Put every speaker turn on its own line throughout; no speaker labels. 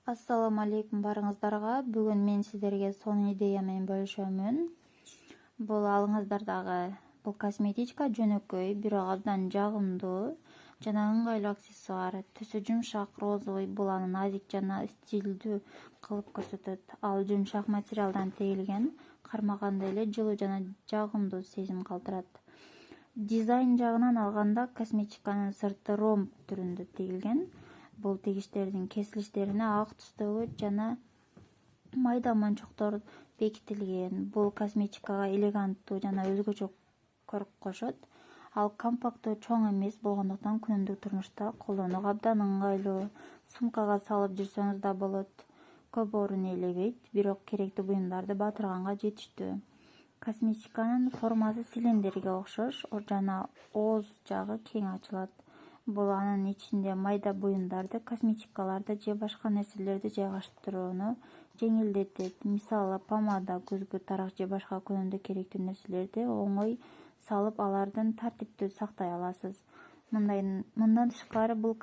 Ассаламу алейкум барыңыздарга. Бүгүн мен сиздерге сонун идея менен бөлүшөмүн. Бул алыңыздардагы бул косметичка жөнөкөй, бирок абдан жагымдуу жана ыңгайлуу аксессуар. Түсү жумшак, розовый, бул аны назик жана стилдүү кылып көрсөтөт. Ал жумшак материалдан тегилген, кармаганда эле жылуу жана жагымдуу сезим калтырат. Дизайн жагынан алганда косметиканын сырты ромб түрүндө тегилген. Бул тегиштердин кесилиштерине ак түстөгү жана майда мончоктор бекитилген. Бул косметикага элеганттуу жана өзгөчө көрк кошот. Ал компакттуу, чоң эмес болгондуктан күнүмдүк турмушта колдонууга абдан ыңгайлуу. Сумкага салып жүрсөңүз да болот. Көп орун ээлебейт, бирок керектүү буюмдарды батырганга жетиштүү. Косметиканын формасы цилиндрге окшош жана ооз жагы кең ачылат. Бул анын ичинде майда буюмдарды, косметикаларды же башка нерселерди жайгаштырууну жеңилдетет. Мисалы, помада, көзгө тарак же башка күнүмдүк керектүү нерселерди оңой салып, алардын тартиптүү сактай аласыз. Мындан тышкары бул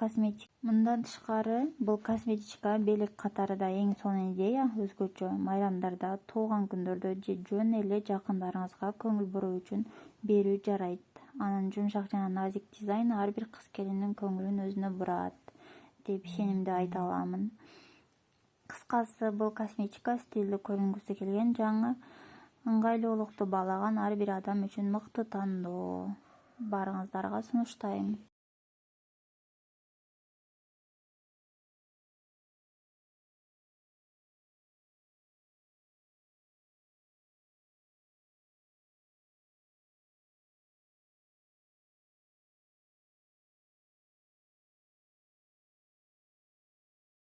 косметичка белек катары да эң сонун идея. Өзгөчө майрамдарда, туулган күндөрдө же жөн эле жакындарыңызга көңүл буруу үчүн берүү жарайт. Анын жумшак жана назик дизайны ар бир кыз келиндин көңүлүн өзүнө бурат деп ишенимдүү айта аламын. Кыскасы, бул косметика стилдүү көрүнгүсү келген, жаңы ыңгайлуулукту баалаган ар бир адам үчүн мыкты тандоо. Барыңыздарга сунуштайм.